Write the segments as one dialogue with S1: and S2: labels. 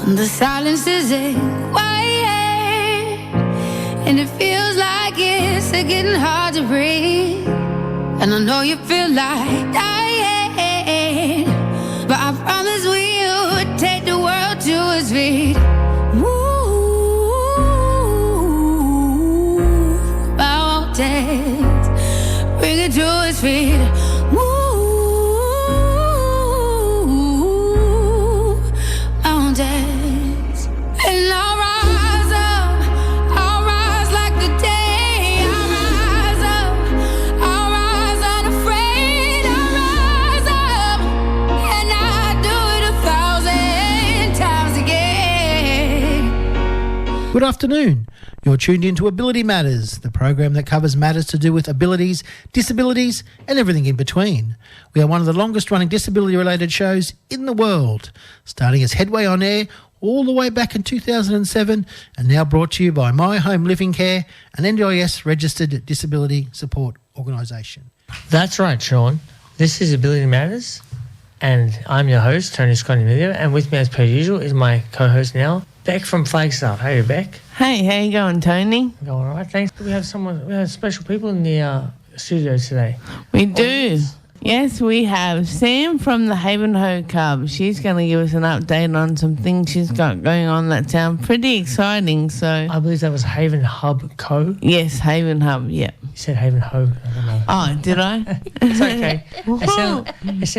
S1: The silence is quiet, and it feels like it's getting hard to breathe. And I know you feel like dying, but I promise we would take the world to its feet. Move mountains, bring it to its feet. Move mountains, and I'll rise up. I'll rise like the day. I'll rise up. I'll rise unafraid. I'll rise up, and I'll do it 1,000 times again.
S2: Good afternoon. You're tuned into Ability Matters, the program that covers matters to do with abilities, disabilities and everything in between. We are one of the longest running disability-related shows in the world, starting as Headway On Air all the way back in 2007 and now brought to you by My Home Living Care, an NDIS registered disability support organisation.
S3: That's right, Sean. This is Ability Matters, and I'm your host, Tony Scott Emilio, and with me as per usual is my co-host now, Beck from Flagstaff. Hey, Beck.
S4: Hey, how you going, Tony?
S3: Going all right, thanks. We have special people in the studio today.
S4: We do. Yes, we have Sam from the Havenhoe Cub. She's going to give us an update on some things she's got going on that sound pretty exciting. So
S3: I believe that was Haven Hub Co.
S4: Yes, Haven Hub, yeah.
S3: You said Havenhoe. I don't know.
S4: Oh, did I?
S3: It's okay.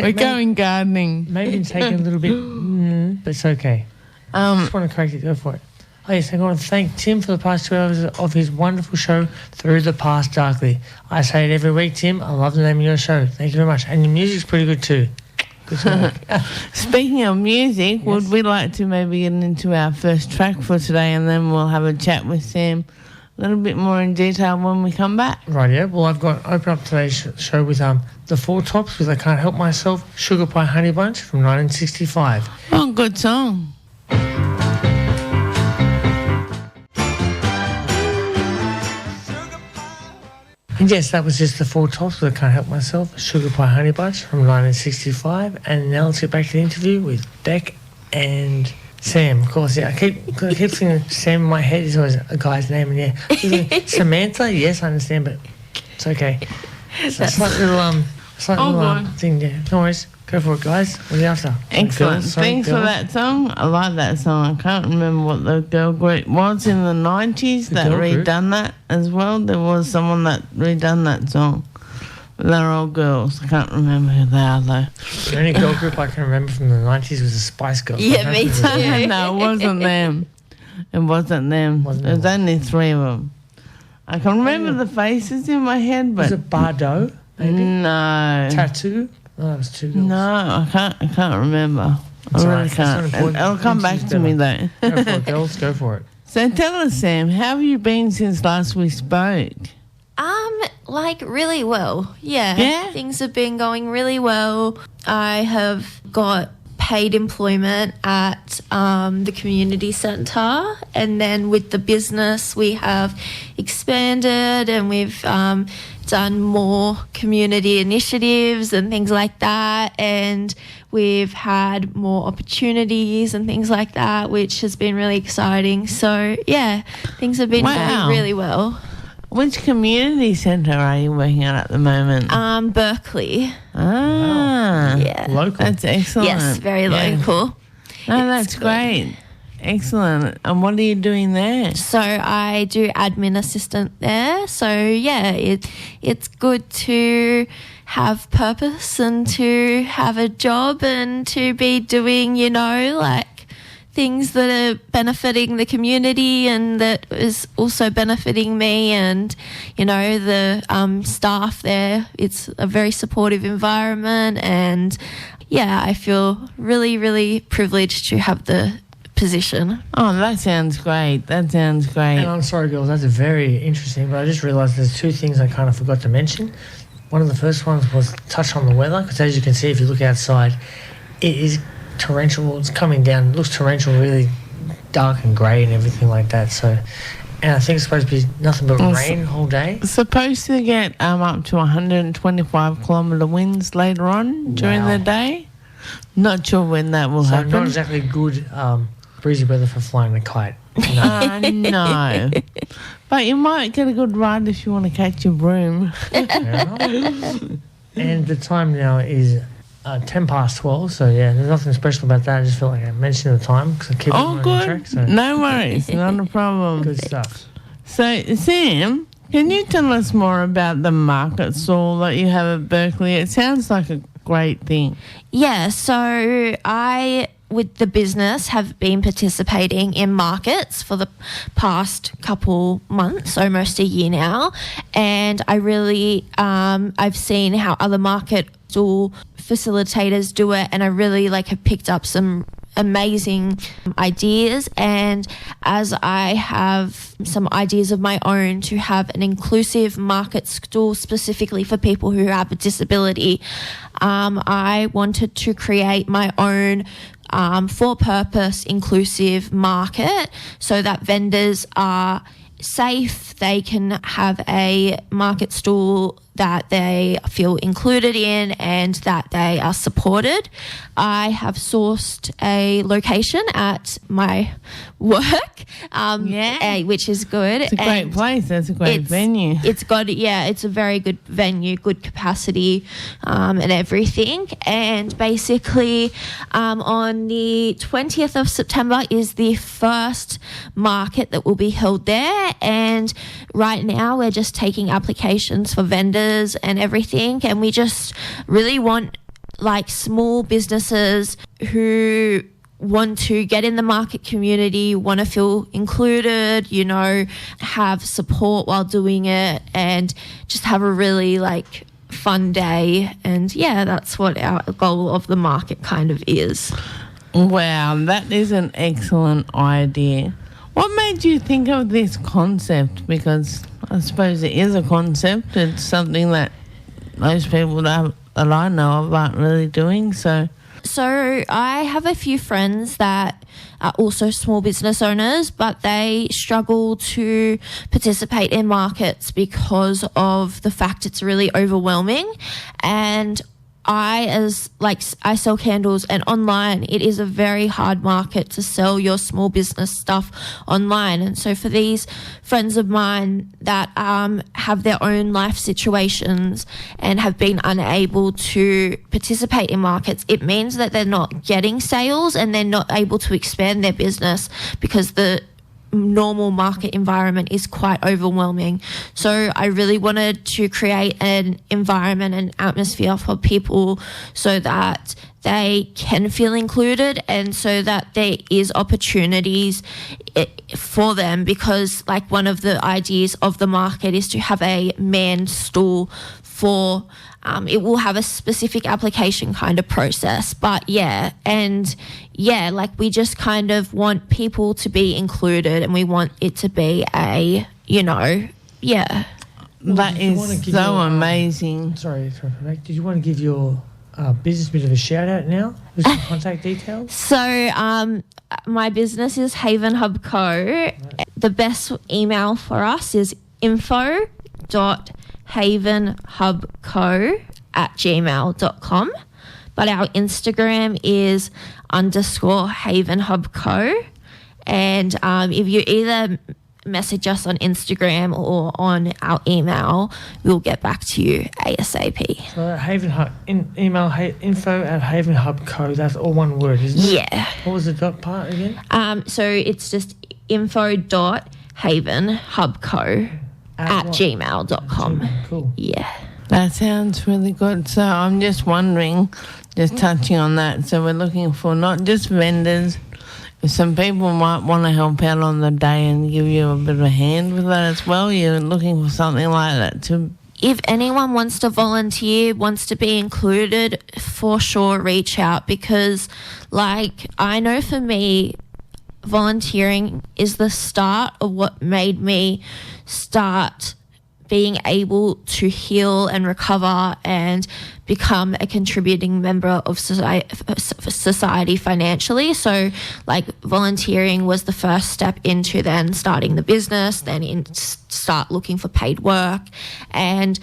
S4: We're going gardening.
S3: Maybe it's taking a little bit, but it's okay. I just want to correct it. Go for it. Oh, yes, I want to thank Tim for the past 2 hours of his wonderful show, Through the Past Darkly. I say it every week, Tim. I love the name of your show. Thank you very much. And your music's pretty good too. Good work.
S4: Speaking of music, yes. Would we like to maybe get into our first track for today, and then we'll have a chat with Sam a little bit more in detail when we come back?
S3: Right, yeah. Well, I've got open up today's show with the Four Tops with I Can't Help Myself, Sugar Pie Honey Bunch from 1965.
S4: Oh, good song.
S3: And yes, that was just the Four Tops with I Can't Help Myself, Sugar Pie Honey Bunch from 1965. And now let's get back to the interview with Beck and Sam. Of course, yeah, I keep thinking Sam in my head is always a guy's name. And yeah, Samantha, yes, I understand, but it's okay. It's a slight little thing there. No worries. Go for it, guys. What are you after?
S4: Excellent. Thanks for that song. I like that song. I can't remember what the girl group was in the 90s that redone that as well. There was someone that redone that song. But they're all girls. I can't remember who they are, though.
S3: The only girl group I can remember from the 90s was the Spice Girls.
S1: Yeah, me too.
S4: No, it wasn't them. It wasn't them. There was only 3 of them. I can remember the faces in my head, but...
S3: Was it Bardot, maybe?
S4: No.
S3: Tattoo? No, it was 2 girls.
S4: No, I can't remember.
S3: It's
S4: I really
S3: right.
S4: can't. It'll come back to me, though.
S3: Go for it, girls. Go for it.
S4: So tell us, Sam, how have you been since last we spoke?
S5: Really well. Yeah. Things have been going really well. I have got paid employment at the community centre, and then with the business we have expanded and we've done more community initiatives and things like that, and we've had more opportunities and things like that, which has been really exciting. So yeah, things have been going really well.
S4: Which community centre are you working at the moment?
S5: Berkeley.
S4: Ah.
S5: Yeah.
S3: Local.
S4: That's excellent.
S5: Yes, very local.
S4: Oh, that's great. Excellent. And what are you doing there?
S5: So I do admin assistant there. So yeah, it's good to have purpose and to have a job and to be doing, things that are benefiting the community and that is also benefiting me and, the staff there. It's a very supportive environment, and yeah, I feel really, really privileged to have the position.
S4: Oh, that sounds great. And
S3: I'm sorry, girls, that's very interesting, but I just realised there's 2 things I kind of forgot to mention. One of the first ones was touch on the weather, because as you can see, if you look outside, it is torrential. It's coming down. It looks torrential, really dark and grey and everything like that. So, and I think it's supposed to be nothing but rain all day.
S4: It's supposed to get up to 125 kilometre winds later on during the day. Not sure when that will happen.
S3: Not exactly good breezy weather for flying a kite. No.
S4: No. But you might get a good ride if you want to catch your broom.
S3: And the time now is 10 past 12, so yeah, there's nothing special about that. I just feel like I mentioned the time because I keep
S4: Oh,
S3: it on
S4: good.
S3: track. So
S4: No worries. Not a problem.
S3: good stuff.
S4: So, Sam, can you tell us more about the market stall that you have at Berkeley? It sounds like a great thing.
S5: Yeah, so I, with the business, have been participating in markets for the past couple months, almost a year now, and I really, I've seen how other market stall facilitators do it, and I really have picked up some amazing ideas. And as I have some ideas of my own to have an inclusive market stall specifically for people who have a disability, I wanted to create my own for-purpose inclusive market so that vendors are safe, they can have a market stall that they feel included in and that they are supported. I have sourced a location at my work, which is good.
S4: It's a great place. It's a great venue.
S5: It's a very good venue, good capacity, and everything. And basically, on the 20th of September is the first market that will be held there. And right now we're just taking applications for vendors and everything. And we just really want small businesses who want to get in the market community, want to feel included, have support while doing it, and just have a really fun day. And yeah, that's what our goal of the market kind of is.
S4: Wow, that is an excellent idea. What made you think of this concept? Because I suppose it is a concept. It's something that most people that I know of aren't really doing. So I have a few friends that are also small business owners, but they struggle to participate in markets because of the fact it's really overwhelming. And I sell candles, and online it is a very hard market to sell your small business stuff online. And so for these friends of mine that have their own life situations and have been unable to participate in markets, it means that they're not getting sales and they're not able to expand their business because the normal market environment is quite overwhelming. So I really wanted to create an environment and atmosphere for people so that they can feel included and so that there is opportunities for them, because one of the ideas of the market is to have a manned stall for it will have a specific application kind of process, but we just kind of want people to be included, and we want it to be That is so amazing.
S3: Sorry, did you want to give your business a bit of a shout out now with some contact details?
S5: So my business is Haven Hub Co. The best email for us is info.havenhubco@gmail.com, but our Instagram is _havenhubco. And if you either message us on Instagram or on our email, we'll get back to you ASAP.
S3: So email info@havenhubco, that's all one word, isn't it?
S5: Yeah.
S3: What was the dot part again?
S5: So it's just info.havenhubco@gmail.com.
S3: Cool.
S5: Yeah.
S4: That sounds really good. So I'm just wondering, just touching on that, so we're looking for not just vendors. Some people might want to help out on the day and give you a bit of a hand with that as well. You're looking for something like that too.
S5: If anyone wants to volunteer, wants to be included, for sure reach out, because I know for me, volunteering is the start of what made me start being able to heal and recover and become a contributing member of society financially. So volunteering was the first step into then starting the business, then start looking for paid work. And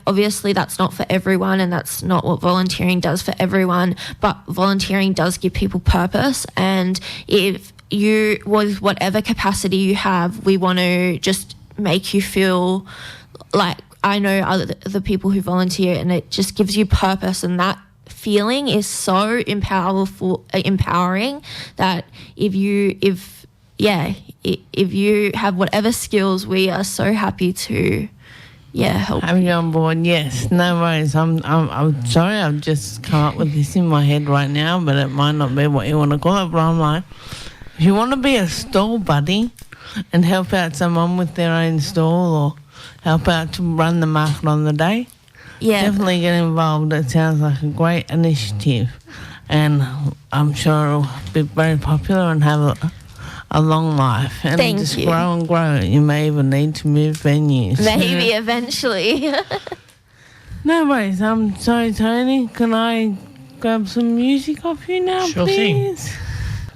S5: obviously that's not for everyone, and that's not what volunteering does for everyone, but volunteering does give people purpose. And if you, with whatever capacity you have, we want to just make you feel like, I know other people who volunteer, and it just gives you purpose, and that feeling is so empowering that if you have whatever skills, we are so happy to help.
S4: Have you on board? Yes, no worries. I'm sorry, I've just come up with this in my head right now, but it might not be what you want to call it. But I'm like, if you want to be a stall buddy and help out someone with their own stall, or help out to run the market on the day, definitely get involved. It sounds like a great initiative, and I'm sure it'll be very popular and have a long life, and just grow and grow. You may even need to move venues.
S5: Maybe eventually.
S4: No worries. I'm sorry, Tony. Can I grab some music off you now,
S3: Sure
S4: please?
S3: Thing.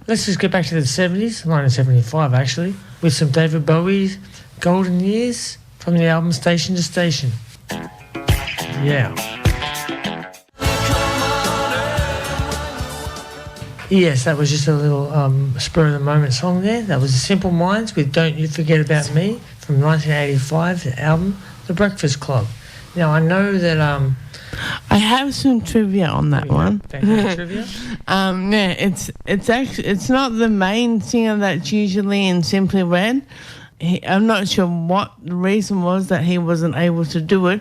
S3: Let's just get back to the 70s, 1975 actually, with some David Bowie's Golden Years from the album Station to Station. Yeah. Yes, that was just a little spur-of-the-moment song there. That was Simple Minds with Don't You Forget About Me from 1985, the album The Breakfast Club. Now, I know that...
S4: I have some trivia on that one.
S3: Trivia?
S4: It's not the main singer that's usually in Simply Red. I'm not sure what the reason was that he wasn't able to do it,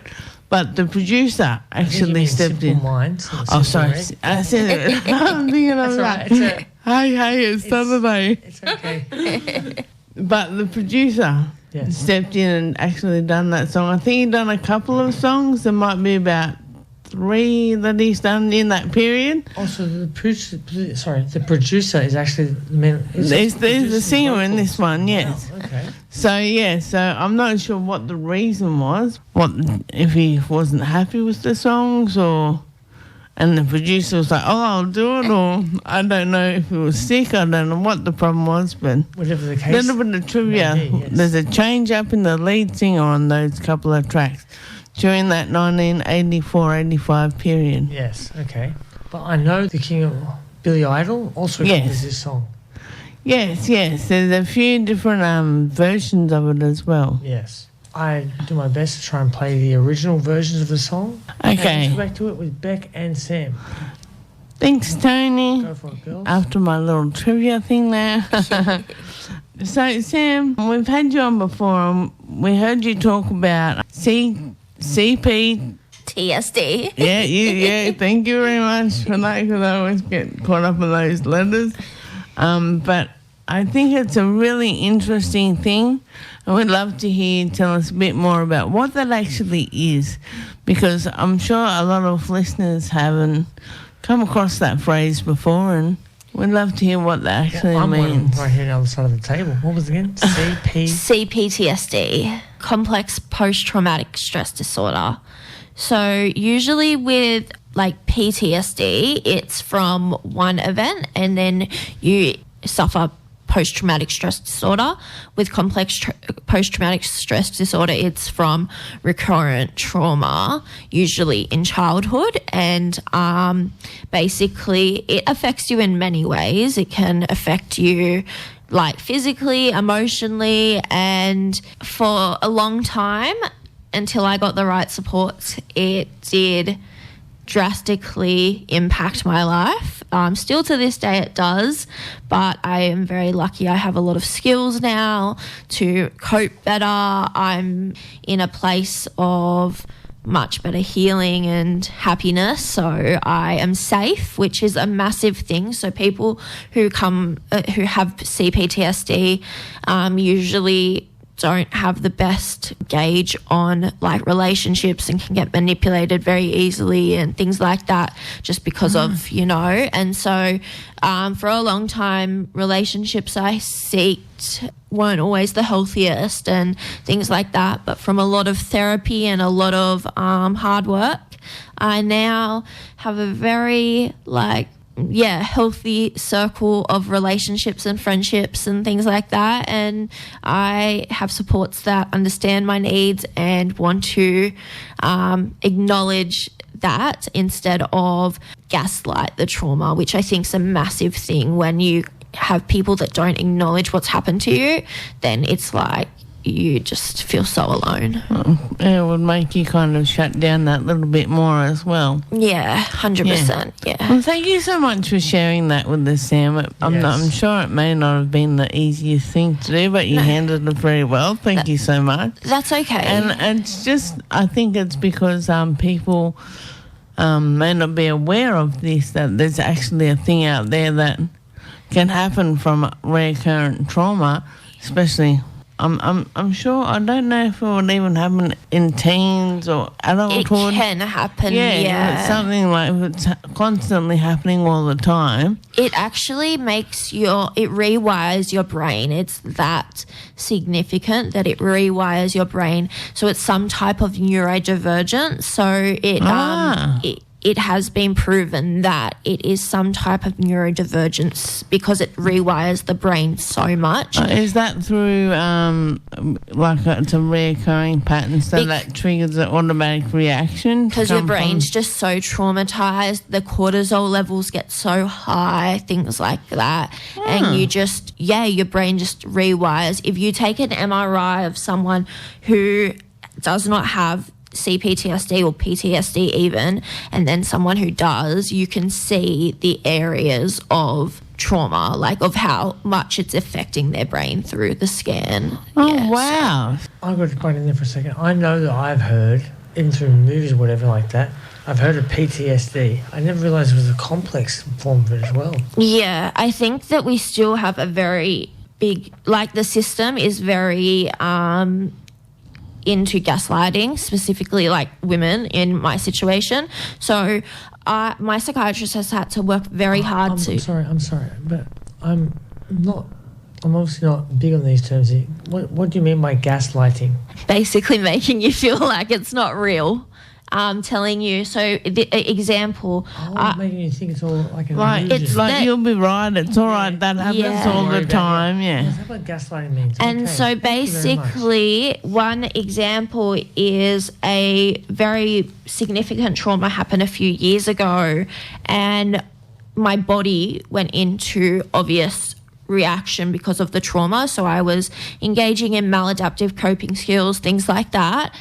S4: but the producer actually stepped in.
S3: Minds,
S4: oh, sorry. I said it. I'm thinking of that. Hey, it's Saturday.
S3: It's okay.
S4: But the producer stepped in and actually done that song. I think he done a couple of songs. There might be about 3 that he's done in that period.
S3: Also, the producer is actually
S4: there's the singer in this one, yes.
S3: Oh, okay.
S4: So I'm not sure what the reason was. If he wasn't happy with the songs, and the producer was like, "Oh, I'll do it," or I don't know if he was sick. I don't know what the problem was, but
S3: whatever the case.
S4: A little bit of trivia. There's a change up in the lead singer on those couple of tracks during that 1984-85 period.
S3: Yes, okay. But I know the king of Billy Idol also covers this song.
S4: Yes. There's a few different versions of it as well.
S3: Yes. I do my best to try and play the original versions of the song.
S4: Okay.
S3: Let's go back to it with Beck and Sam.
S4: Thanks, Tony.
S3: Go for it, girls.
S4: After my little trivia thing there. So, Sam, we've had you on before, and we heard you talk about CP...
S5: TSD.
S4: Yeah, thank you very much for that, because I always get caught up in those letters. But I think it's a really interesting thing, and we'd love to hear you tell us a bit more about what that actually is, because I'm sure a lot of listeners haven't come across that phrase before, and we'd love to hear what that actually means.
S3: I'm right here on the other side of the table. What was it again?
S5: CPTSD, complex post-traumatic stress disorder. So usually with like PTSD, it's from one event and then you suffer post-traumatic stress disorder. With complex post-traumatic stress disorder, it's from recurrent trauma, usually in childhood, and basically it affects you in many ways. It can affect you like physically, emotionally, and for a long time, until I got the right support, it did drastically impact my life. Still to this day it does, but I am very lucky. I have a lot of skills now to cope better. I'm in a place of much better healing and happiness, so I am safe, which is a massive thing. So people who have CPTSD usually don't have the best gauge on like relationships and can get manipulated very easily and things like that just because of, and so for a long time relationships I seeked weren't always the healthiest and things like that, but from a lot of therapy and a lot of hard work, I now have a very healthy circle of relationships and friendships and things like that, and I have supports that understand my needs and want to acknowledge that instead of gaslight the trauma, which I think is a massive thing when you have people that don't acknowledge what's happened to you, then it's like you just feel so alone.
S4: It would make you kind of shut down that little bit more as well.
S5: Yeah, 100%. Yeah.
S4: Well, thank you so much for sharing that with us, Sam. I'm sure it may not have been the easiest thing to do, but you handled it very well. Thank you so much.
S5: That's okay.
S4: And it's just, I think it's because people may not be aware of this, that there's actually a thing out there that can happen from recurrent trauma, especially. I'm sure, I don't know if it would even happen in teens or adulthood.
S5: It can happen,
S4: yeah. It's something like it's constantly happening all the time.
S5: It actually it rewires your brain. It's that significant that it rewires your brain. So it's some type of neurodivergence. So it has been proven that it is some type of neurodivergence because it rewires the brain so much.
S4: Is that through it's a reoccurring pattern, so that triggers an automatic reaction?
S5: Because your brain's just so traumatized, the cortisol levels get so high, things like that. And your brain just rewires. If you take an MRI of someone who does not have CPTSD or PTSD even, and then someone who does, you can see the areas of trauma, like of how much it's affecting their brain through the scan.
S4: Oh, wow.
S3: I've got to quite in there for a second. I know that I've heard, even through movies or whatever like that, I've heard of PTSD. I never realised it was a complex form of it as well.
S5: Yeah, I think that we still have a very big, like the system is very into gaslighting, specifically like women in my situation. So my psychiatrist has had to work very hard to...
S3: I'm sorry, but I'm obviously not big on these terms here. What do you mean by gaslighting?
S5: Basically making you feel like it's not real. Telling you, so the example...
S3: making you think it's all like an
S4: illusion. It's like, you'll be right, it's all right, that happens all the time,
S3: That's what gaslighting means.
S5: And so basically, one example is a very significant trauma happened a few years ago, and my body went into obvious reaction because of the trauma, so I was engaging in maladaptive coping skills, things like that.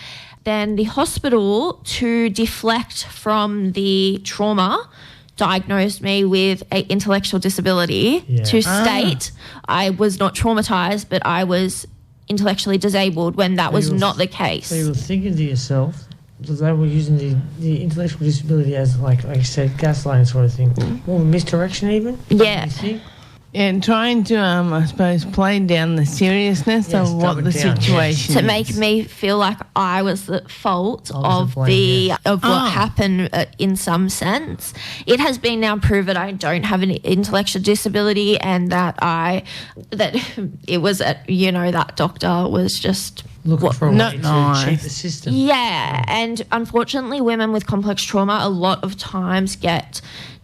S5: Then the hospital, to deflect from the trauma, diagnosed me with an intellectual disability to state I was not traumatized, but I was intellectually disabled when that was not the case.
S3: So you were thinking to yourself that they were using the intellectual disability as, like you said, gaslighting sort of thing. Or misdirection even?
S5: Yeah.
S4: And trying to, I suppose, play down the seriousness of what the situation is.
S5: To make me feel like I was the fault of what happened in some sense. It has been now proven I don't have an intellectual disability, and that it was, that doctor was just...
S3: looking for a way to cheat the system.
S5: Yeah, and unfortunately women with complex trauma a lot of times get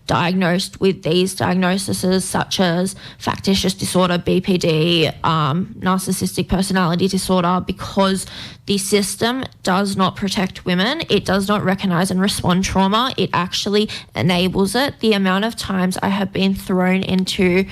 S5: diagnosed with these diagnoses such as factitious disorder, BPD, narcissistic personality disorder, because the system does not protect women. It does not recognise and respond trauma. It actually enables it. The amount of times I have been thrown into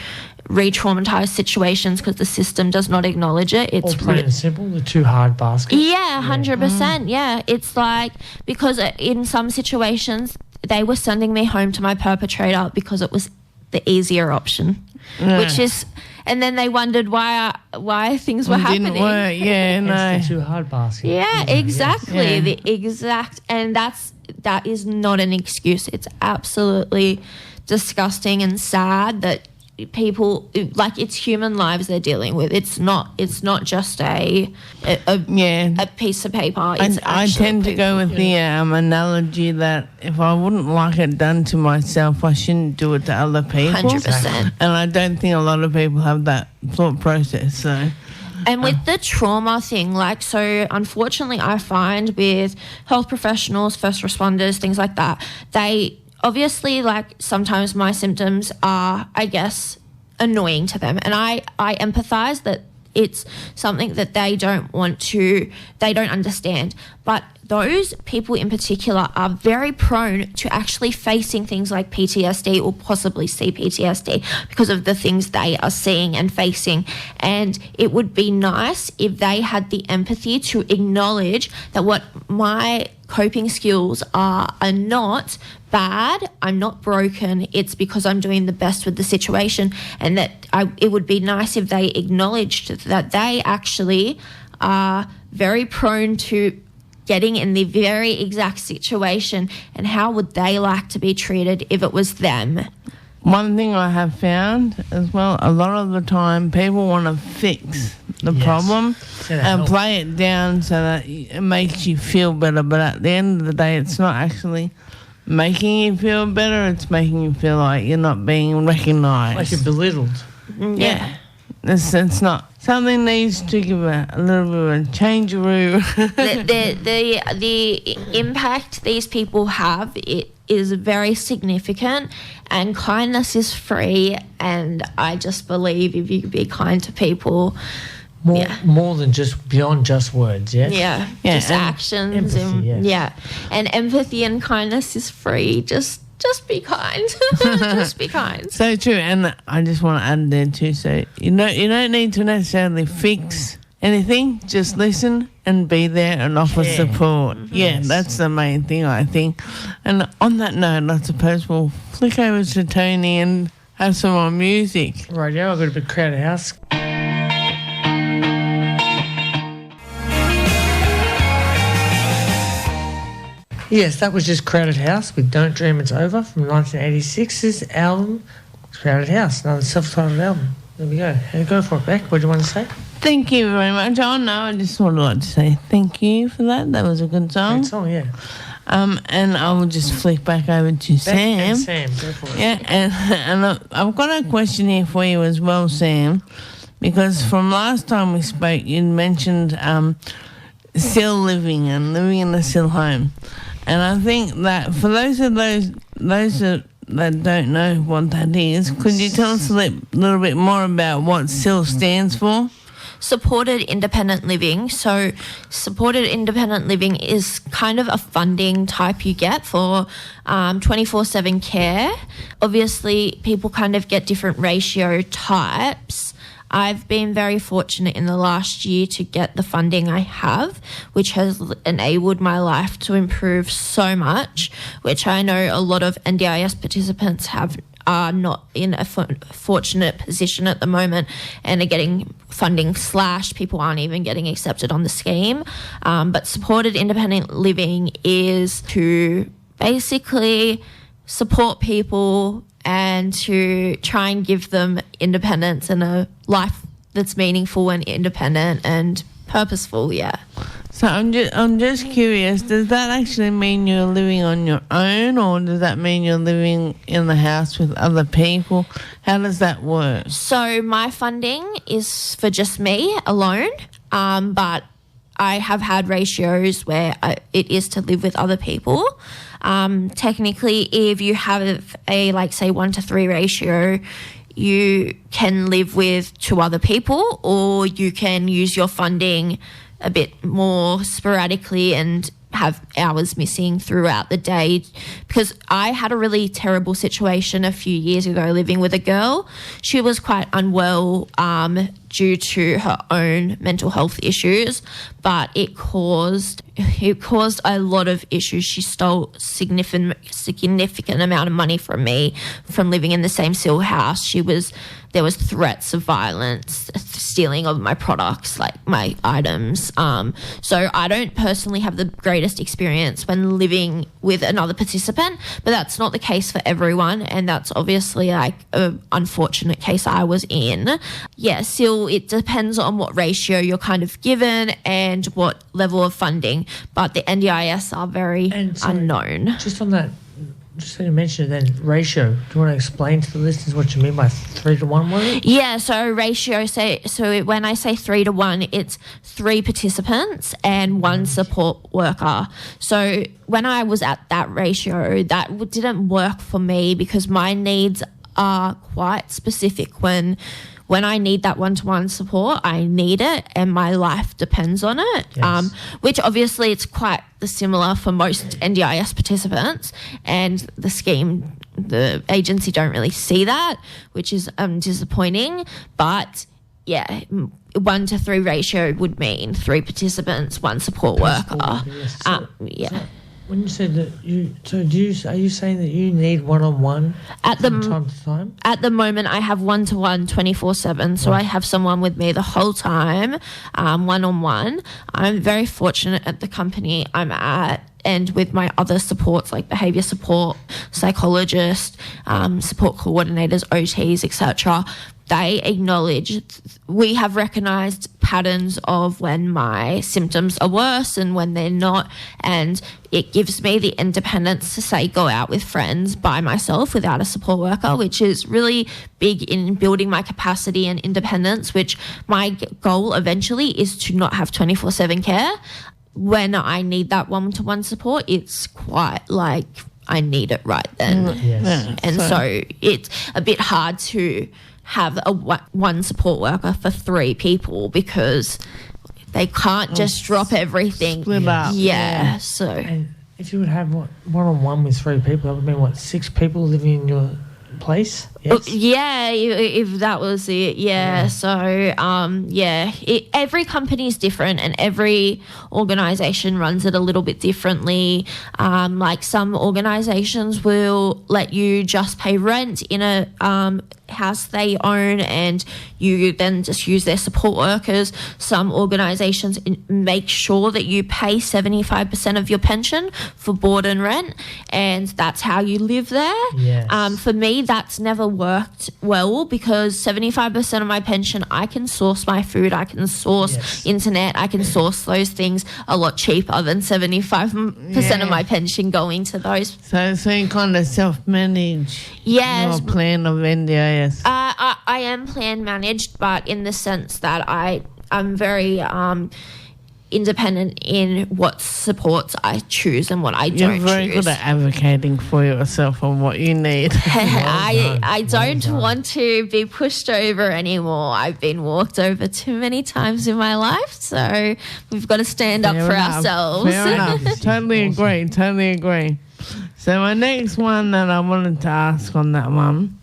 S5: re-traumatised situations because the system does not acknowledge it. It's
S3: plain and simple, the too hard basket.
S5: Yeah, 100%. Yeah, it's like, because in some situations they were sending me home to my perpetrator because it was the easier option, which is, and then they wondered why things were happening.
S4: Didn't work. Yeah, no.
S3: It's the too hard basket.
S5: Yeah, exactly. Yes. And that is not an excuse. It's absolutely disgusting and sad that people, like, it's human lives they're dealing with. It's not just a piece of paper.
S4: I tend to go with the analogy that if I wouldn't like it done to myself, I shouldn't do it to other people.
S5: 100%.
S4: And I don't think a lot of people have that thought process. So.
S5: And with the trauma thing, so unfortunately I find with health professionals, first responders, things like that, they obviously, sometimes my symptoms are, I guess, annoying to them. And I empathise that it's something that they don't understand. But those people in particular are very prone to actually facing things like PTSD or possibly CPTSD because of the things they are seeing and facing. And it would be nice if they had the empathy to acknowledge that what my coping skills are not bad, I'm not broken, it's because I'm doing the best with the situation, and that it would be nice if they acknowledged that they actually are very prone to getting in the very exact situation, and how would they like to be treated if it was them.
S4: One thing I have found as well, a lot of the time people want to fix the problem and play it down so that it makes you feel better, but at the end of the day it's not actually making you feel better, it's making you feel like you're not being recognised.
S3: Like you're belittled.
S4: Yeah. It's not. Something needs to give a little bit of a change-a-roo.
S5: The impact these people have, it is very significant, and kindness is free, and I just believe if you be kind to people...
S3: More than just beyond just words,
S5: yeah, just actions,
S3: empathy,
S5: and empathy and kindness is free. Just be kind. Just be kind.
S4: So true, and I just want to add there too. So you don't need to necessarily fix anything. Just listen and be there and offer support. Mm-hmm. Yeah, that's the main thing, I think. And on that note, I suppose we'll flick over to Tony and have some more music.
S3: Right, yeah, I've got a bit of Crowded House. Yes, that was just Crowded House with Don't Dream It's Over from 1986's album Crowded House, another self-titled album. There we go. Go for it, Beck. What do you want to say?
S4: Thank you very much. Oh, no, I just would like to say thank you for that. That was a good song.
S3: Great song, yeah.
S4: And I will just flick back over to Sam.
S3: Sam, go for it.
S4: Yeah, and I've got a question here for you as well, Sam, because from last time we spoke, you mentioned still living and living in a still home. And I think that for those that don't know what that is, could you tell us a little bit more about what SIL stands for?
S5: Supported independent living. So supported independent living is kind of a funding type you get for 24/7 care. Obviously, people kind of get different ratio types. I've been very fortunate in the last year to get the funding I have, which has enabled my life to improve so much, which I know a lot of NDIS participants are not in a fortunate position at the moment and are getting funding / people aren't even getting accepted on the scheme. But supported independent living is to basically support people and to try and give them independence and a life that's meaningful and independent and purposeful, yeah.
S4: So I'm just curious, does that actually mean you're living on your own, or does that mean you're living in the house with other people? How does that work? So
S5: my funding is for just me alone, but I have had ratios where it is to live with other people. Technically, if you have a, like, say, 1-to-3 ratio, you can live with 2 other people, or you can use your funding a bit more sporadically and have hours missing throughout the day. Because I had a really terrible situation a few years ago living with a girl. She was quite unwell due to her own mental health issues, but it caused a lot of issues. She stole significant amount of money from me from living in the same SIL house. There was threats of violence, stealing of my products, like my items. So I don't personally have the greatest experience when living with another participant, but that's not the case for everyone, and that's obviously like an unfortunate case I was in. Yeah, SIL, it depends on what ratio you're kind of given and what level of funding, but the NDIS are very unknown.
S3: Just on that, just so you mentioned it then, ratio, do you want to explain to the listeners what you mean by 3-to-1, was it?
S5: Yeah, so ratio, so when I say 3-to-1, it's 3 participants and 1 support worker. So when I was at that ratio, that didn't work for me because my needs are quite specific when when I need that one-to-one support, I need it and my life depends on it,
S3: Yes.
S5: which obviously it's quite similar for most NDIS participants, and the scheme, the agency don't really see that, which is disappointing. But yeah, 1 to 3 ratio would mean 3 participants, 1 support worker.
S3: Yes.
S5: Yeah.
S3: When you said that are you saying that you need one-on-one
S5: At
S3: from
S5: the
S3: time to time?
S5: At the moment, I have 1-to-1 24/7, so I have someone with me the whole time, one-on-one. I'm very fortunate at the company I'm at, and with my other supports like behaviour support, psychologist, support coordinators, OTs, etc. They acknowledge, we have recognised patterns of when my symptoms are worse and when they're not, and it gives me the independence to say go out with friends by myself without a support worker, which is really big in building my capacity and independence, which my goal eventually is to not have 24/7 care. When I need that one-to-one support, it's quite like I need it right then.
S3: Yes.
S5: And so it's a bit hard to have one support worker for 3 people because they can't just drop everything.
S4: Split up.
S5: Yeah. So
S3: And if you would have one-on-one with 3 people, that would mean 6 people living in your place? Yes.
S5: yeah, if that was it, yeah. So every company is different and every organisation runs it a little bit differently. Like some organisations will let you just pay rent in a house they own and you then just use their support workers. Some organisations make sure that you pay 75% of your pension for board and rent, and that's how you live there.
S3: Yes.
S5: For me, that's never worked well because 75% of my pension, I can source my food, I can source
S3: Yes.
S5: internet, I can source those things a lot cheaper than 75% of my pension going to those.
S4: So you kind of self-manage
S5: Yes.
S4: your plan of NDIS.
S5: I am plan managed, but in the sense that I'm very independent in what supports I choose and what I
S4: You're
S5: don't
S4: very
S5: choose.
S4: good at advocating for yourself and what you need.
S5: I don't
S3: done.
S5: want to be pushed over anymore. I've been walked over too many times in my life, so we've got to stand up
S4: Fair
S5: for
S4: enough.
S5: ourselves.
S4: Fair enough. Totally agree. So my next one that I wanted to ask on that one,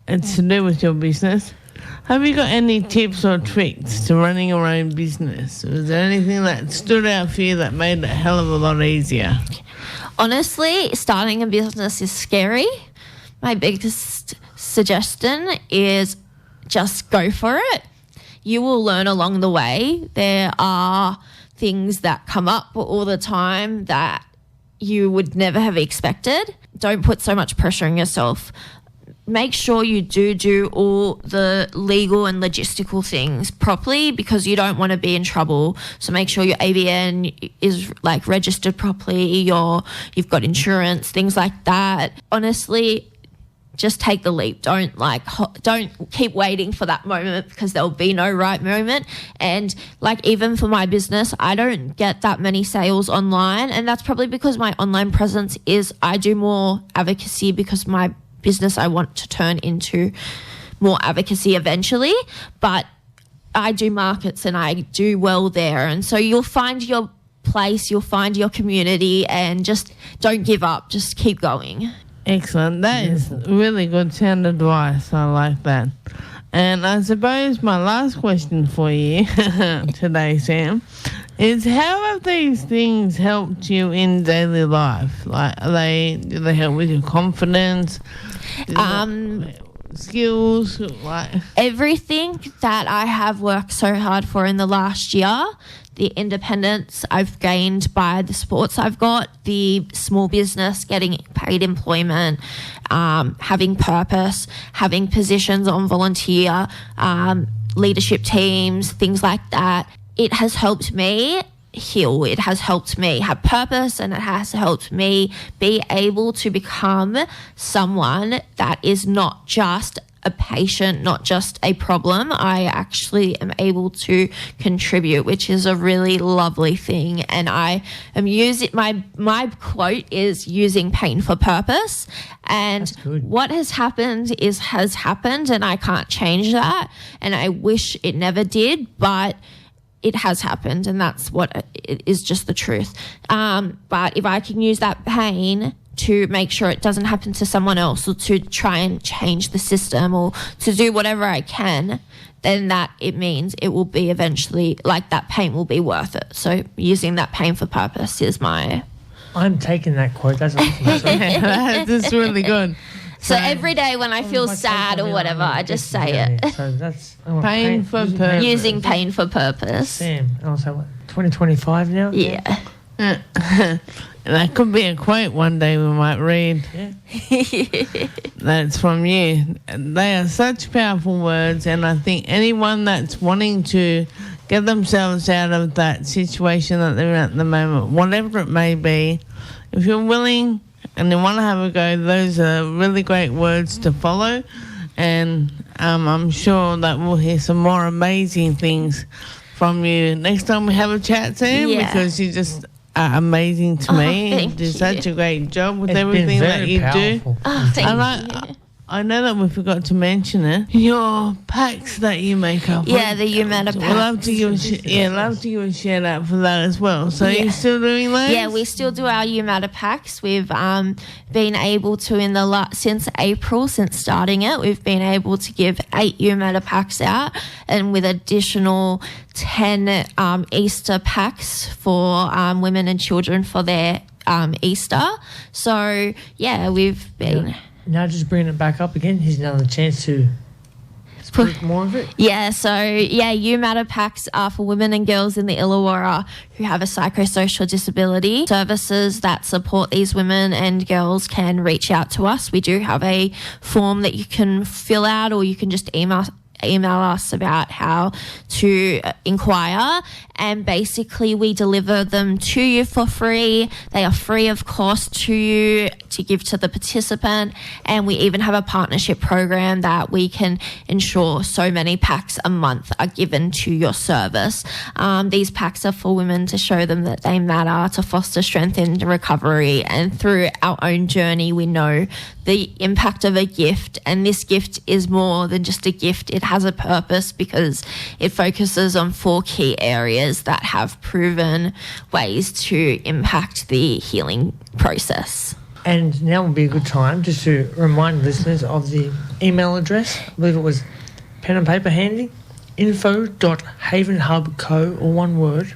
S4: it's to do with your business. Have you got any tips or tricks to running your own business? Was there anything that stood out for you that made it a hell of a lot easier?
S5: Honestly, starting a business is scary. My biggest suggestion is just go for it. You will learn along the way. There are things that come up all the time that you would never have expected. Don't put so much pressure on yourself. Make sure you do all the legal and logistical things properly because you don't want to be in trouble. So make sure your ABN is like registered properly, you've got insurance, things like that. Honestly, just take the leap. Don't keep waiting for that moment because there'll be no right moment. And like even for my business, I don't get that many sales online, and that's probably because my online presence is I do more advocacy because my business I want to turn into more advocacy eventually, but I do markets and I do well there, and so you'll find your place, you'll find your community, and just don't give up, just keep going.
S4: Excellent. That is really good sound advice. I like that. And I suppose my last question for you today, Sam, is how have these things helped you in daily life? Like, do they help with your confidence? Skills? Like
S5: Everything that I have worked so hard for in the last year, the independence I've gained by the sports I've got, the small business, getting paid employment, having purpose, having positions on volunteer, leadership teams, things like that. It has helped me heal. It has helped me have purpose, and it has helped me be able to become someone that is not just a patient, not just a problem. I actually am able to contribute, which is a really lovely thing. And I am using my quote is using pain for purpose. And what has happened has happened, and I can't change that. And I wish it never did, but it has happened, and that's what it is, just the truth. But if I can use that pain to make sure it doesn't happen to someone else, or to try and change the system, or to do whatever I can, then that it means it will be eventually, like, that pain will be worth it. So using that pain for purpose is my...
S3: I'm taking that quote. That's awesome.
S4: That's really good.
S5: So every day when I feel sad or whatever, I just say it.
S3: So that's
S4: Pain for purpose.
S5: Using pain for purpose.
S3: Sam, and also what, 2025 now?
S5: Yeah.
S4: That could be a quote one day we might read.
S3: Yeah.
S4: That's from you. They are such powerful words, and I think anyone that's wanting to get themselves out of that situation that they're in at the moment, whatever it may be, if you're willing and you want to have a go, those are really great words to follow. And I'm sure that we'll hear some more amazing things from you next time we have a chat, Sam, because you just are amazing to me. You do such a great job with everything that you do.
S5: Oh, thank you.
S4: I know that we forgot to mention it. Your packs that you make up.
S5: Yeah, the Humana packs.
S4: Love to give a shout out for that as well. So you're still doing those?
S5: Yeah, we still do our Humana packs. We've been able to since April, since starting it, we've been able to give 8 Humana packs out, and with additional 10 Easter packs for women and children for their Easter. So yeah, we've been.
S3: Yeah. Now just bringing it back up again, here's another chance to speak more of it.
S5: Yeah, so Humana packs are for women and girls in the Illawarra who have a psychosocial disability. Services that support these women and girls can reach out to us. We do have a form that you can fill out, or you can just email us about how to inquire, and basically we deliver them to you for free. They are free of cost to you to give to the participant, and we even have a partnership program that we can ensure so many packs a month are given to your service. These packs are for women to show them that they matter, to foster strength in recovery, and through our own journey we know the impact of a gift, and this gift is more than just a gift. It has a purpose because it focuses on 4 key areas that have proven ways to impact the healing process.
S3: And now would be a good time just to remind listeners of the email address. I believe it was pen and paper handy, info.havenhubco, or one word,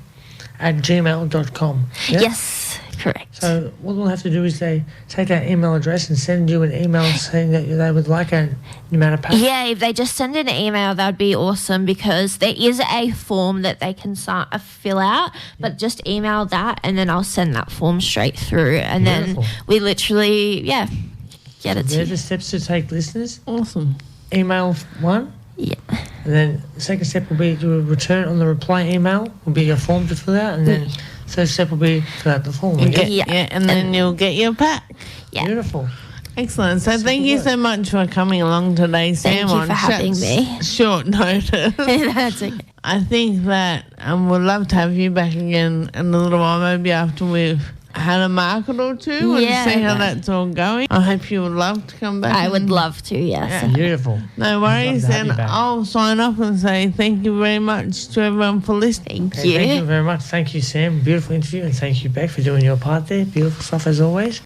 S3: @gmail.com. Yeah?
S5: Yes, correct.
S3: So what we'll have to do is they take that email address and send you an email saying that they would like a Humana pack.
S5: Yeah, if they just send an email, that would be awesome, because there is a form that they can fill out, but just email that and then I'll send that form straight through, and
S3: Beautiful.
S5: then we literally, get it to
S3: They're
S5: you.
S3: the steps to take, listeners.
S4: Awesome.
S3: Email 1.
S5: Yeah.
S3: And then the second step will be to return on the reply email, will be a form to fill out, and then third step will be fill out the form.
S4: And then you'll get your pack.
S5: Yeah.
S3: Beautiful.
S4: Excellent. So thank you so much for coming along today, Sam.
S5: Thank you for having me.
S4: Short notice.
S5: That's okay.
S4: I think that we'd love to have you back again in a little while, maybe after we've had a market or two, and see how that's all going. I hope you would love to come back.
S5: I would love to, yes.
S4: Yeah.
S3: Beautiful.
S4: No worries,
S3: I'd love to have
S4: and
S3: you back.
S4: I'll sign off and say thank you very much to everyone for listening.
S5: Thank you.
S3: Thank you very much. Thank you, Sam. Beautiful interview, and thank you, Beck, for doing your part there. Beautiful stuff as always.